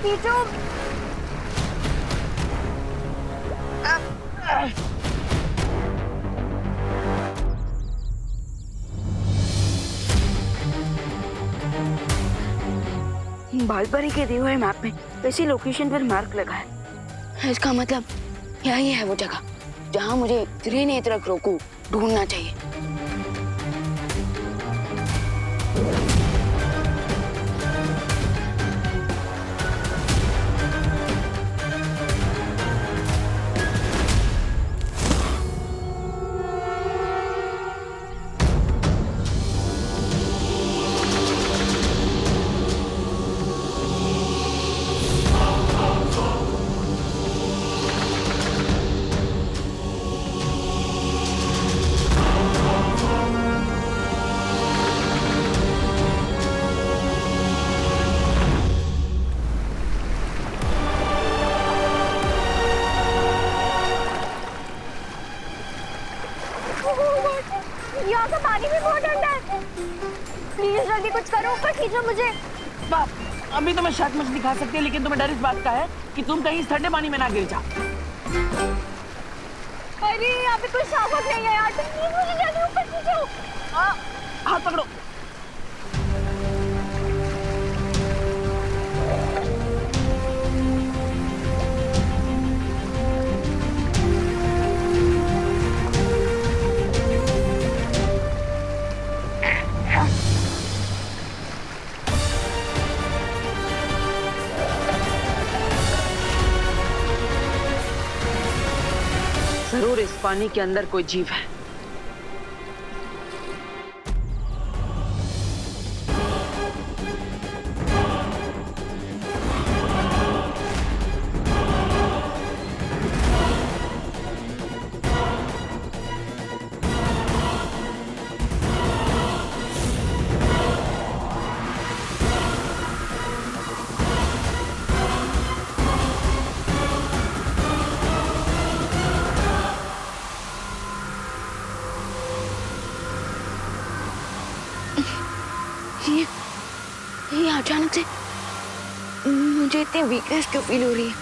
खींचो। बालपरी के दिए हुए मैप में इसी लोकेशन पर मार्क लगा है। इसका मतलब यही है वो जगह जहाँ मुझे त्रिनेत्रक रोकू ढूंढना चाहिए। यहाँ का पानी भी बहुत ठंडा है। प्लीज जल्दी कुछ करो, ऊपर खींचो मुझे। बाप, अभी तो मैं शायद मुझे दिखा सकती है, लेकिन तुम्हें डर इस बात का है कि तुम कहीं इस ठंडे पानी में ना गिर जाओ। अरे यहाँ पे कोई शावक नहीं है यार, प्लीज मुझे जल्दी ऊपर खींचो। हाथ पकड़ो। जरूर इस पानी के अंदर कोई जीव है। ये अचानक से मुझे इतनी वीकनेस क्यों फील हो रही है?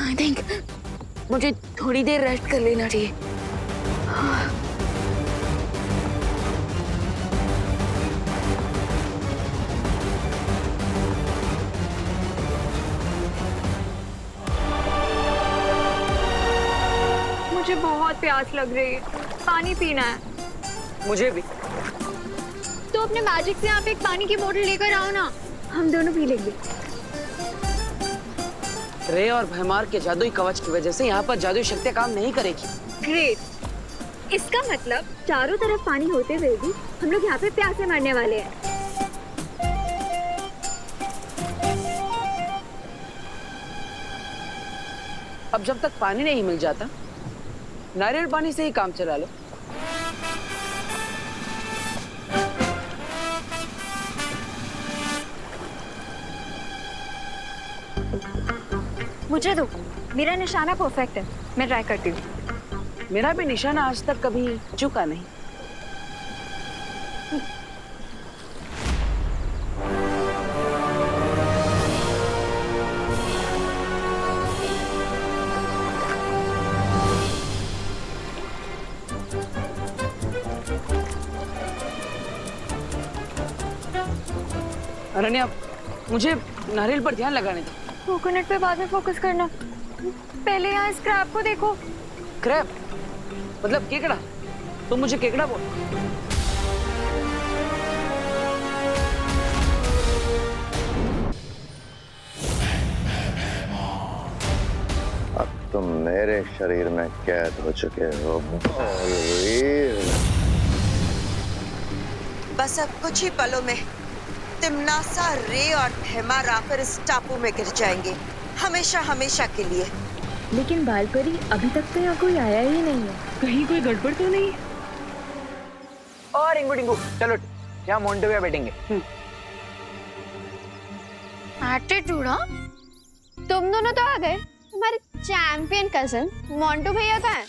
आई थिंक मुझे थोड़ी देर रेस्ट कर लेना चाहिए। मुझे बहुत प्यास लग रही है, पानी पीना है। मुझे भी। तो अपने मैजिक से यहाँ पे एक पानी की बोतल लेकर आओ ना, हम दोनों पी लेंगे। रे और भैमार के जादुई कवच की वजह से यहाँ पर जादुई शक्तियाँ काम नहीं करेगी। ग्रेट, इसका मतलब चारों तरफ पानी होते हुए भी हम लोग यहाँ पे प्यासे मरने वाले हैं। अब जब तक पानी नहीं मिल जाता, नारियल पानी से ही काम चला लो। मुझे दो, मेरा निशाना परफेक्ट है, मैं ट्राई करती हूँ। मेरा भी निशाना आज तक कभी चूका नहीं। अनन्या, मुझे नारियल पर ध्यान लगाने दो। कोकोनट पे बाद में फोकस करना, पहले यहाँ स्क्रैप को देखो। क्रैप मतलब केकड़ा? तुम मुझे केकड़ा बोल। अब तुम मेरे शरीर में कैद हो चुके हो बलवीर। बस अब कुछ ही पलों में तिमनासा, रे और भैमार आकर इस टापू में गिर जाएंगे, हमेशा हमेशा के लिए। लेकिन बालपरी अभी तक तो यहाँ कोई आया ही नहीं है, कहीं कोई गड़बड़ तो नहीं? और रिंगू टिंगू, चलो यहाँ मोन्टेविया बैठेंगे। एटीट्यूड, हाँ? तुम दोनों तो आ गए, तुम्हारे चैंपियन कजन मोंटू भैया का है।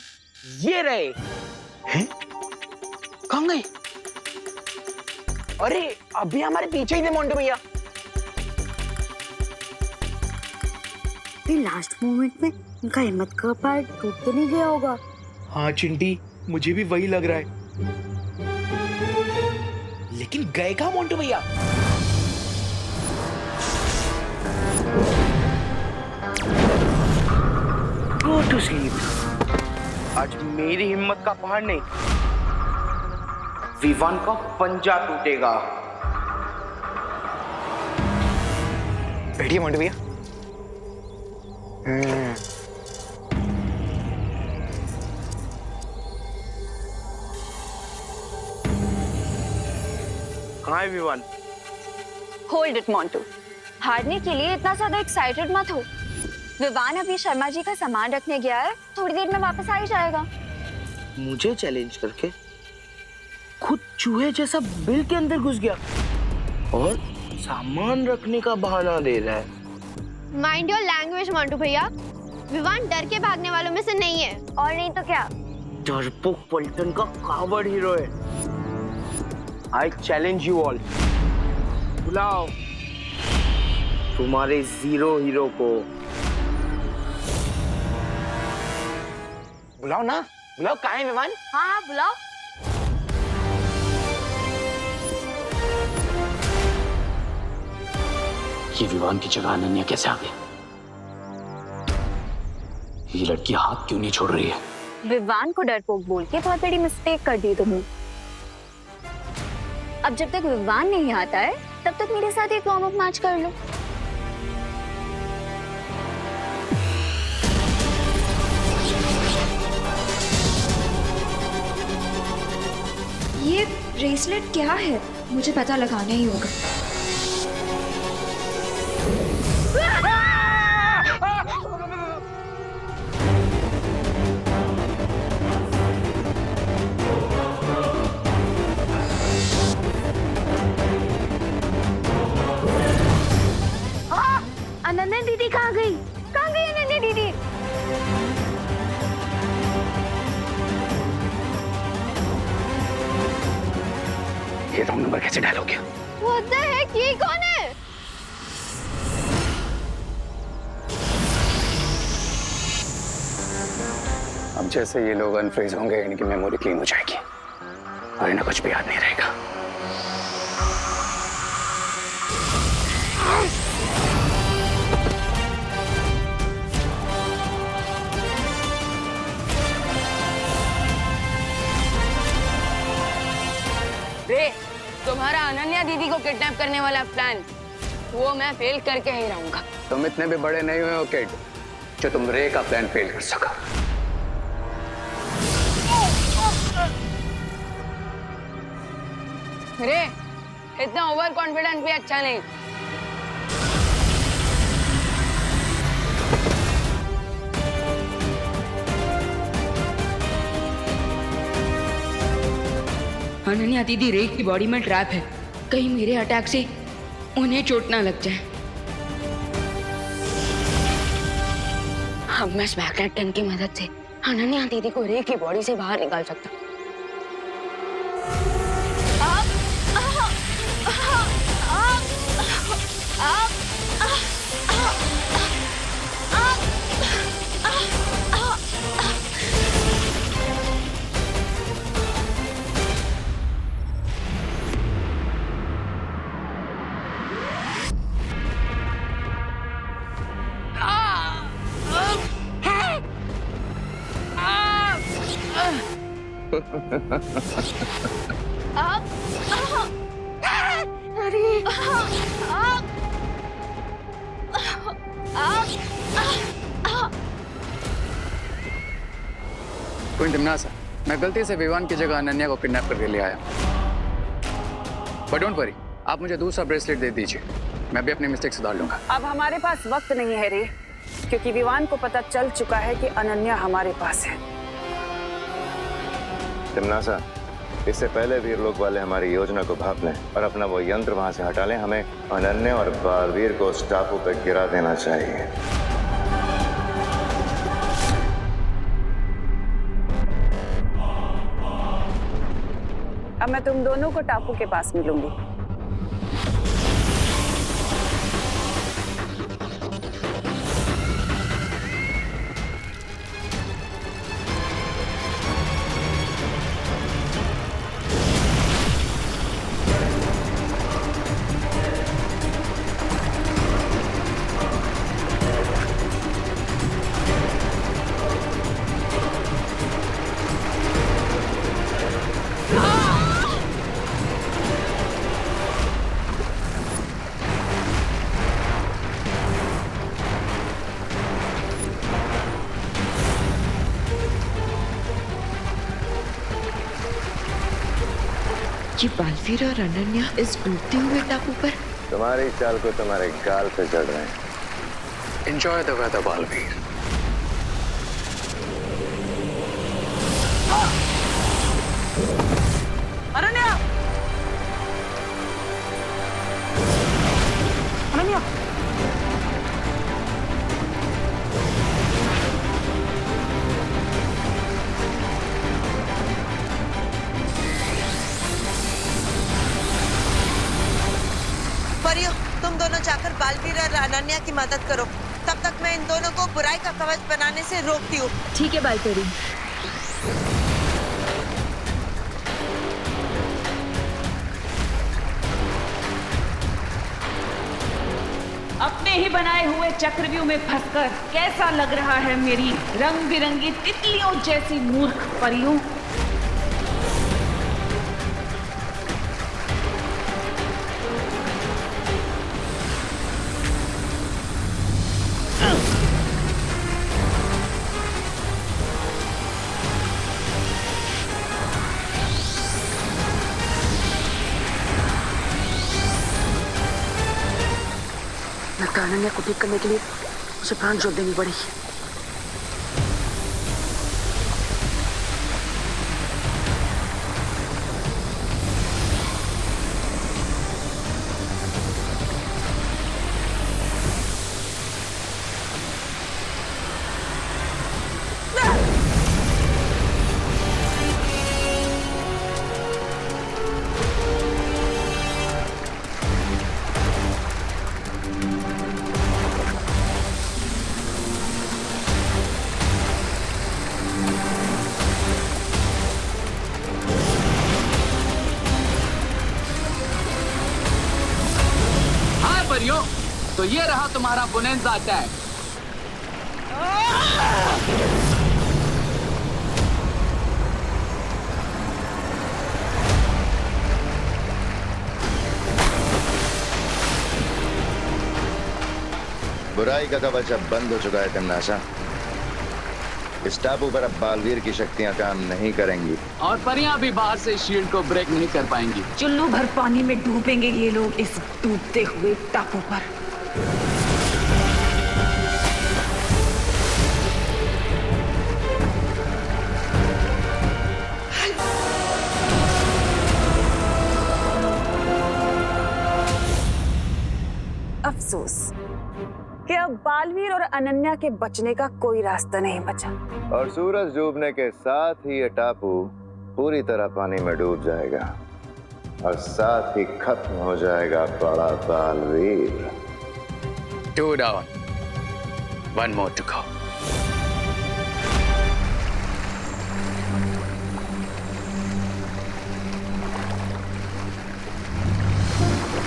ये रहे हैं? कहाँ गए? अरे अभी हमारे पीछे ही थे मोंटू भैया। लास्ट मोमेंट में उनका हिम्मत का पैर टूट तो नहीं गया होगा। हाँ चिंटी, मुझे भी वही लग रहा है। लेकिन गए कहाँ मोंटू भैया? Go to sleep. आज मेरी हिम्मत का पहाड़ नहीं, विवान का पंजा टूटेगा। बैठिए मोंटू भैया। कहाँ है विवान? होल्ड इट मोंटू, हारने के लिए इतना ज्यादा एक्साइटेड मत हो। विवान अभी शर्मा जी का सामान रखने गया है, थोड़ी देर में वापस आ ही जाएगा। मुझे चैलेंज करके खुद चूहे जैसा बिल के अंदर घुस गया और सामान रखने का बहाना दे रहा है। माइंड योर लैंग्वेज मोंटू भैया, विवान डर के भागने वालों में से नहीं है। और नहीं तो क्या। डरपोक पलटन का कावड़ हीरो है। आई चैलेंज यू ऑल, बुलाओ तुम्हारे जीरो हीरो को। बुलाओ ना, बुलाओ। कहाँ है विमान? हाँ हाँ बुलाओ। ये विवान की जगह अनन्या कैसे आ गया? ये लड़की हाथ क्यों नहीं छोड़ रही है? विवान को डरपोक बोल के बहुत बड़ी मिस्टेक कर दी तुमने। अब जब तक विवान नहीं आता है तब तक मेरे साथ एक वार्म अप मैच कर लो। ये ब्रेसलेट क्या है? मुझे पता लगाना ही होगा। अनन्या दीदी कहाँ गई? कहाँ गई अनन्या दीदी? ये रॉन्ग नंबर कैसे डायल हो गया? What the heck? ये कौन है? अब जैसे ये लोग अनफ्रीज होंगे, इनकी मेमोरी क्लीन हो जाएगी और इन्हें कुछ भी याद नहीं रहेगा। रे, तुम्हारा अनन्या दीदी को किडनैप करने वाला प्लान, वो मैं फेल करके ही रहूंगा। तुम इतने भी बड़े नहीं हुए हो किड, जो तुम रे का प्लान फेल कर सका। रे, इतना ओवर कॉन्फिडेंस भी अच्छा नहीं। अनन्या दीदी रे की बॉडी में ट्रैप है, कहीं मेरे अटैक से उन्हें चोट ना लग जाए। अब मैं स्मैकनेट गन की मदद से अनन्या दीदी को रे की बॉडी से बाहर निकाल सकता हूँ। क्वीन टिमनासा, मैं गलती से विवान की जगह अनन्या को किडनैप करके ले आया। बट डोंट वरी, आप मुझे दूसरा ब्रेसलेट दे दीजिए, मैं भी अपनी मिस्टेक सुधार लूंगा। अब हमारे पास वक्त नहीं है रे, क्योंकि विवान को पता चल चुका है कि अनन्या हमारे पास है। टिमनासा, इससे पहले वीर लोग वाले हमारी योजना को भाप लें और अपना वो यंत्र वहां से हटा लें, हमें अनन्या और बालवीर को उस टापू पर गिरा देना चाहिए। अब मैं तुम दोनों को टापू के पास मिलूंगी। ये बालवीर और अनन्या इस डूबते हुए टापू पर। तुम्हारी चाल को तुम्हारे गाल पे चढ़ रहे हैं। Enjoy the weather Balveer. Ananya, Ananya, परियों, तुम दोनों जाकर बालवीर और अनन्या की मदद करो। तब तक मैं इन दोनों को बुराई का कवच बनाने से रोकती हूँ। ठीक है बालपरी। अपने ही बनाए हुए चक्रव्यूह में फंसकर कैसा लग रहा है मेरी रंग बिरंगी तितलियों जैसी मूर्ख परियों? लगता है अनन्या को ठीक करने के लिए उसे प्राण जोत देनी पड़ेगी। तो ये रहा तुम्हारा बोनेंजा अटैक। बुराई का कवच अब बंद हो चुका है तिमनासा। इस टापू पर अब बालवीर की शक्तियां काम नहीं करेंगी और परियां भी बाहर से शील्ड को ब्रेक नहीं कर पाएंगी। चुल्लू भर पानी में डूबेंगे ये लोग इस डूबते हुए टापू पर। अफसोस कि अब बालवीर और अनन्या के बचने का कोई रास्ता नहीं बचा। और सूरज डूबने के साथ ही ये टापू पूरी तरह पानी में डूब जाएगा और साथ ही खत्म हो जाएगा बड़ा Baalveer. 2 down, 1 more to go.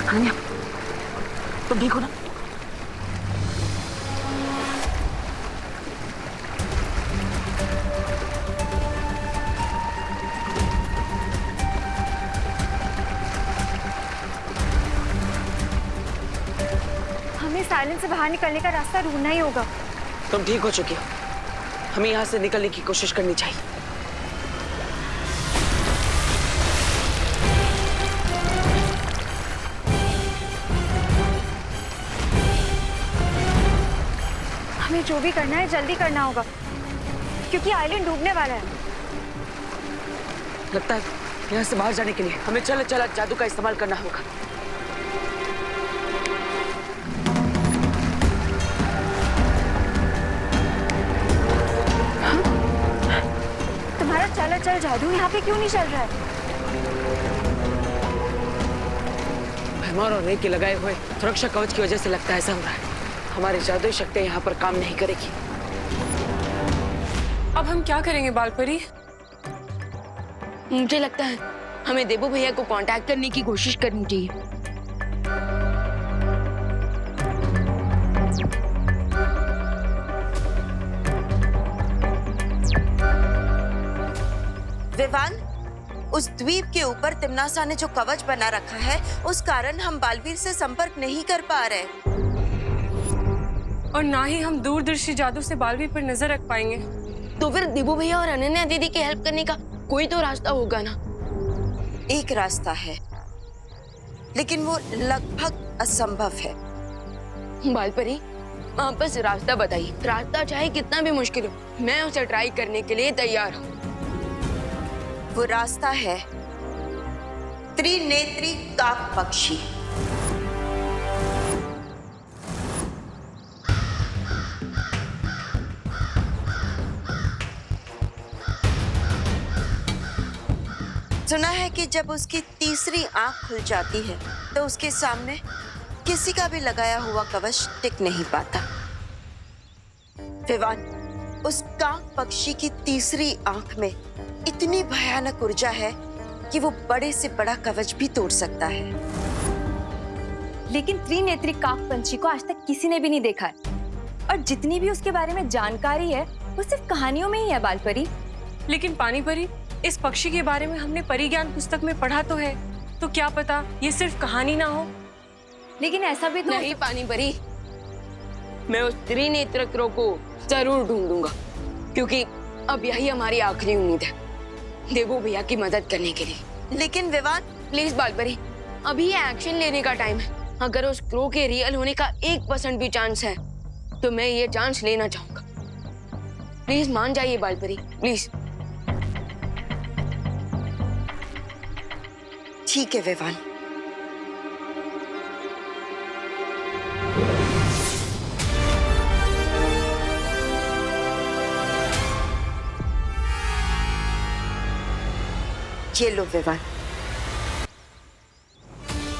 Ananya, तुम ठीक हो ना? हमें साइलेंस से बाहर निकलने का रास्ता ढूंढना ही होगा। तुम ठीक हो चुकी हो, हमें यहाँ से निकलने की कोशिश करनी चाहिए। हमें जो भी करना है जल्दी करना होगा क्योंकि आइलैंड डूबने वाला है। लगता है यहाँ से बाहर जाने के लिए हमें चल चला जादू का इस्तेमाल करना होगा। तुम्हारा चल जादू यहाँ पे क्यों नहीं चल रहा है? परमार और रे के लगाए हुए सुरक्षा कवच की वजह से लगता है ऐसा हो रहा है। हमारी जादुई शक्ति यहाँ पर काम नहीं करेगी। अब हम क्या करेंगे बालपरी? मुझे लगता है हमें देबू भैया को कांटेक्ट करने की कोशिश करनी चाहिए। विवान, उस द्वीप के ऊपर तिम्नासा ने जो कवच बना रखा है, उस कारण हम बालवीर से संपर्क नहीं कर पा रहे। और ना ही हम दूरदर्शी जादू से बालवीर पर नजर रख पाएंगे। तो फिर देबू भैया और अनन्या दीदी की हेल्प करने का कोई तो रास्ता होगा ना? एक रास्ता है, लेकिन वो लगभग असंभव है। बालपरी, आप बस रास्ता बताइए। रास्ता चाहे कितना भी मुश्किल हो, मैं उसे ट्राई करने के लिए तैयार हूँ। वो रास्ता है त्रिनेत्री काक पक्षी। सुना है कि जब उसकी तीसरी आंख खुल जाती है तो उसके सामने किसी का भी लगाया हुआ कवच टिक नहीं पाता। विवान, उस काक पक्षी की तीसरी आंख में इतनी भयानक ऊर्जा है कि वो बड़े से बड़ा कवच भी तोड़ सकता है। लेकिन त्रिनेत्री काक पंछी को आज तक किसी ने भी नहीं देखा है, और जितनी भी उसके बारे में जानकारी है वो सिर्फ कहानियों में ही है बालपरी। लेकिन पानी परी, इस पक्षी के बारे में हमने परिज्ञान पुस्तक में पढ़ा तो है, तो क्या पता ये सिर्फ कहानी ना हो। लेकिन ऐसा भी तो नहीं पानी परी, मैं उस त्रिनेत्र क्रो को जरूर ढूंढूंगा, क्योंकि अब यही हमारी आखिरी उम्मीद है देबू भैया की मदद करने के लिए। लेकिन विवान, प्लीज बालपरी, अभी ये एक्शन लेने का टाइम है। अगर उस क्रो के रियल होने का 1% भी चांस है तो मैं ये चांस लेना चाहूंगा। प्लीज मान जाइए बालपरी, प्लीज। ठीक है विवान। ये लो विवान,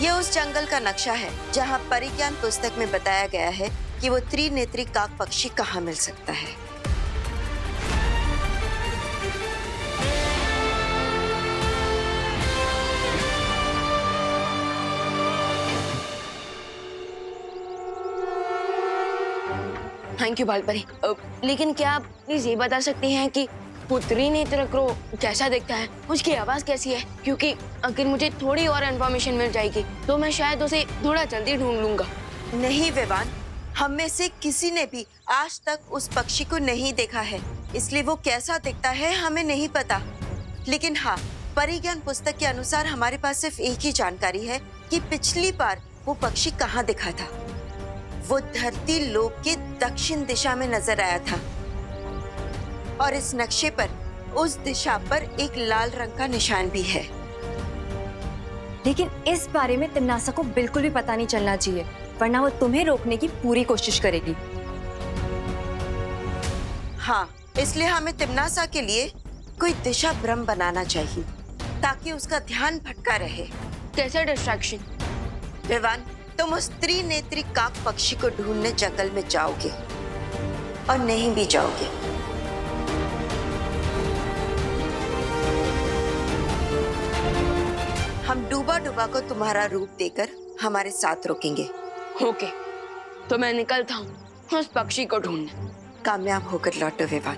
ये उस जंगल का नक्शा है जहां परिज्ञान पुस्तक में बताया गया है कि वो त्रिनेत्री काक पक्षी कहाँ मिल सकता है। Thank you Balpari. लेकिन क्या आप प्लीज ये बता सकती हैं कि वो त्रिनेत्र क्रो कैसा दिखता है, उसकी आवाज कैसी है? क्योंकि अगर मुझे थोड़ी और इन्फॉर्मेशन मिल जाएगी तो मैं शायद उसे थोड़ा जल्दी ढूंढ लूंगा। नहीं विवान, हम में से किसी ने भी आज तक उस पक्षी को नहीं देखा है, इसलिए वो कैसा दिखता है हमें नहीं पता। लेकिन हाँ, परिज्ञान पुस्तक के अनुसार हमारे पास सिर्फ एक ही जानकारी है कि पिछली बार वो पक्षी कहाँ दिखा था। वो धरती लोक के दक्षिण दिशा में नजर आया था, और इस नक्शे पर उस दिशा पर एक लाल रंग का निशान भी है। लेकिन इस बारे में तिम्नासा को बिल्कुल भी पता नहीं चलना चाहिए, वरना वो तुम्हें रोकने की पूरी कोशिश करेगी। हाँ, इसलिए हमें तिम्नासा के लिए कोई दिशा भ्रम बनाना चाहिए ताकि उसका ध्यान भटका रहे। कैसा डिस्ट्रैक्शन? विवान, तुम उस त्रिनेत्री काक पक्षी को ढूंढने जंगल में जाओगे और नहीं भी जाओगे। हम डूबा डूबा को तुम्हारा रूप देकर हमारे साथ रोकेंगे। ओके, तो मैं निकलता हूँ उस पक्षी को ढूंढने। कामयाब होकर लौटो विवान।